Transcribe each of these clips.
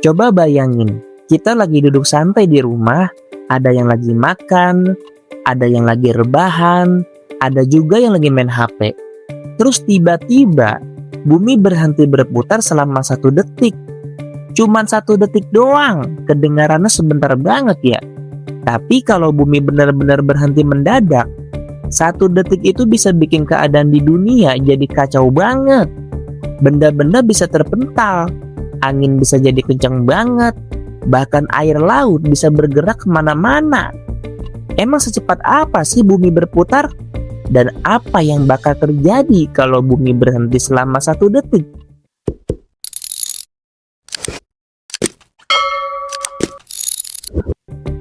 Coba bayangin, kita lagi duduk santai di rumah, ada yang lagi makan, ada yang lagi rebahan, ada juga yang lagi main HP. Terus tiba-tiba bumi berhenti berputar selama 1 detik. Cuman 1 detik doang, kedengarannya sebentar banget ya. Tapi kalau bumi benar-benar berhenti mendadak, 1 detik itu bisa bikin keadaan di dunia jadi kacau banget. Benda-benda bisa terpental, angin bisa jadi kencang banget, bahkan air laut bisa bergerak kemana-mana. Emang secepat apa sih bumi berputar? Dan apa yang bakal terjadi kalau bumi berhenti selama 1 detik?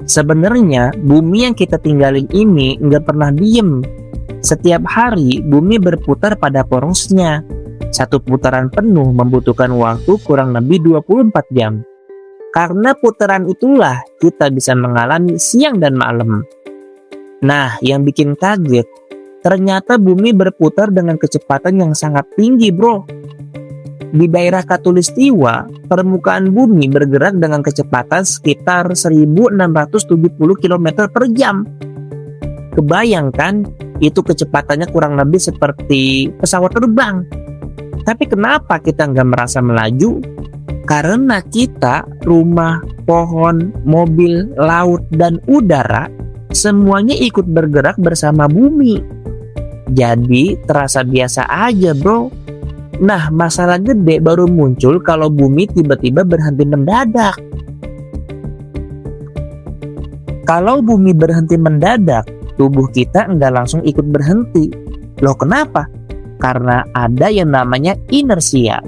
Sebenarnya bumi yang kita tinggalin ini nggak pernah diem. Setiap hari bumi berputar pada porosnya. Satu putaran penuh membutuhkan waktu kurang lebih 24 jam. Karena putaran itulah kita bisa mengalami siang dan malam. Nah, yang bikin kaget, ternyata bumi berputar dengan kecepatan yang sangat tinggi, bro. Di daerah Khatulistiwa, permukaan bumi bergerak dengan kecepatan sekitar 1670 km per jam. Kebayangkan, itu kecepatannya kurang lebih seperti pesawat terbang. Tapi kenapa kita nggak merasa melaju? Karena kita, rumah, pohon, mobil, laut, dan udara semuanya ikut bergerak bersama bumi. Jadi terasa biasa aja, bro. Nah, masalah gede baru muncul kalau bumi tiba-tiba berhenti mendadak. Kalau bumi berhenti mendadak, tubuh kita nggak langsung ikut berhenti. Loh, kenapa? Karena ada yang namanya inersia.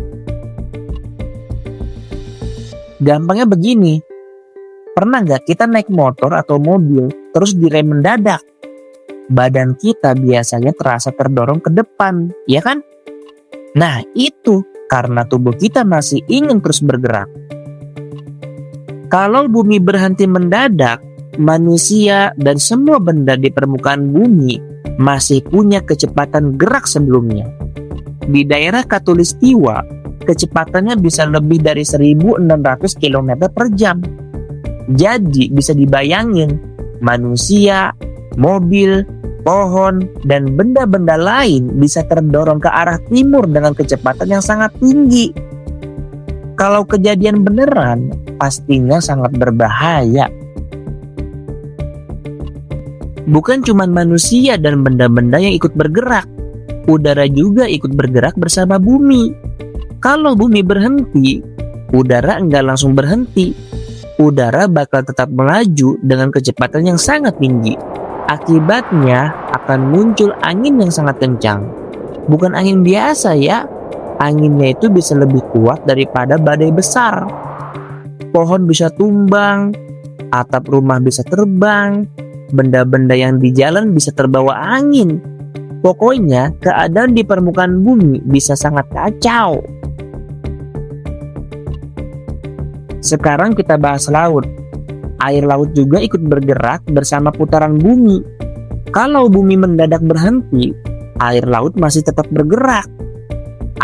Gampangnya begini, pernah nggak kita naik motor atau mobil terus direm mendadak? Badan kita biasanya terasa terdorong ke depan, ya kan? Nah, itu karena tubuh kita masih ingin terus bergerak. Kalau bumi berhenti mendadak, manusia dan semua benda di permukaan bumi masih punya kecepatan gerak sebelumnya. Di daerah Khatulistiwa, kecepatannya bisa lebih dari 1600 km per jam. Jadi bisa dibayangin, manusia, mobil, pohon, dan benda-benda lain bisa terdorong ke arah timur dengan kecepatan yang sangat tinggi. Kalau kejadian beneran, pastinya sangat berbahaya. Bukan cuma manusia dan benda-benda yang ikut bergerak, udara juga ikut bergerak bersama bumi. Kalau bumi berhenti, udara nggak langsung berhenti. Udara bakal tetap melaju dengan kecepatan yang sangat tinggi. Akibatnya akan muncul angin yang sangat kencang. Bukan angin biasa ya, anginnya itu bisa lebih kuat daripada badai besar. Pohon bisa tumbang, atap rumah bisa terbang, benda-benda yang di jalan bisa terbawa angin. Pokoknya keadaan di permukaan bumi bisa sangat kacau. Sekarang kita bahas laut. Air laut juga ikut bergerak bersama putaran bumi. Kalau bumi mendadak berhenti, air laut masih tetap bergerak.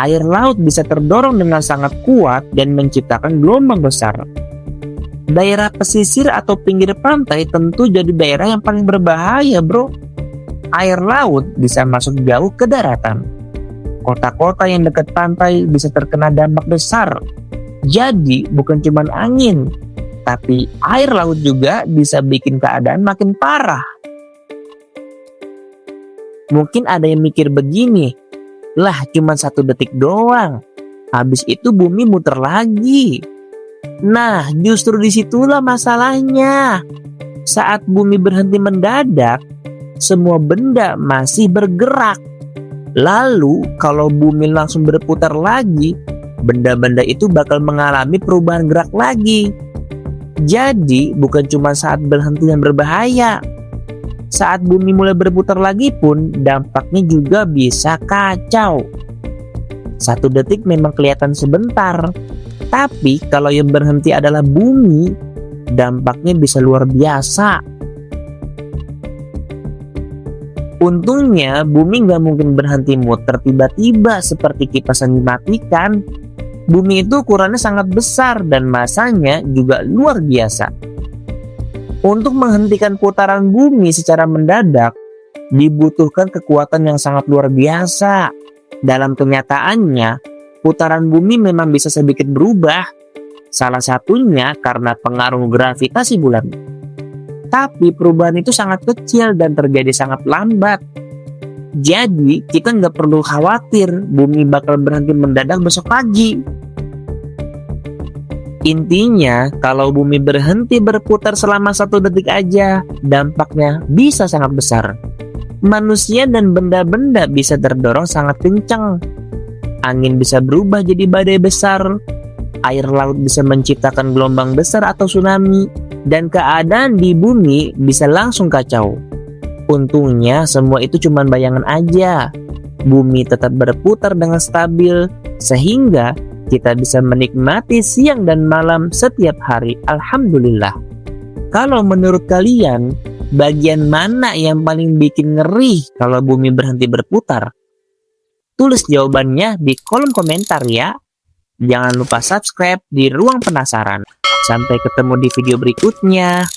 Air laut bisa terdorong dengan sangat kuat dan menciptakan gelombang besar. Daerah pesisir atau pinggir pantai tentu jadi daerah yang paling berbahaya, bro. Air laut bisa masuk jauh ke daratan. Kota-kota yang dekat pantai bisa terkena dampak besar. Jadi bukan cuma angin, tapi air laut juga bisa bikin keadaan makin parah. Mungkin ada yang mikir begini, lah cuma 1 detik doang, habis itu bumi muter lagi. Nah, justru disitulah masalahnya. Saat bumi berhenti mendadak, semua benda masih bergerak. Lalu, kalau bumi langsung berputar lagi, benda-benda itu bakal mengalami perubahan gerak lagi. Jadi, bukan cuma saat berhenti yang berbahaya. Saat bumi mulai berputar lagi pun, dampaknya juga bisa kacau. 1 detik memang kelihatan sebentar, tapi kalau yang berhenti adalah bumi, dampaknya bisa luar biasa. Untungnya bumi nggak mungkin berhenti muter tiba-tiba seperti kipas yang dimatikan. Bumi itu ukurannya sangat besar dan masanya juga luar biasa. Untuk menghentikan putaran bumi secara mendadak, dibutuhkan kekuatan yang sangat luar biasa. Dalam kenyataannya, putaran bumi memang bisa sedikit berubah. Salah satunya karena pengaruh gravitasi bulan. Tapi perubahan itu sangat kecil dan terjadi sangat lambat. Jadi kita nggak perlu khawatir bumi bakal berhenti mendadak besok pagi. Intinya, kalau bumi berhenti berputar selama 1 detik aja, dampaknya bisa sangat besar. Manusia dan benda-benda bisa terdorong sangat kencang. Angin bisa berubah jadi badai besar. Air laut bisa menciptakan gelombang besar atau tsunami. Dan keadaan di bumi bisa langsung kacau. Untungnya semua itu cuma bayangan aja. Bumi tetap berputar dengan stabil, sehingga kita bisa menikmati siang dan malam setiap hari. Alhamdulillah. Kalau menurut kalian, bagian mana yang paling bikin ngeri kalau bumi berhenti berputar? Tulis jawabannya di kolom komentar ya. Jangan lupa subscribe di Ruang Penasaran. Sampai ketemu di video berikutnya.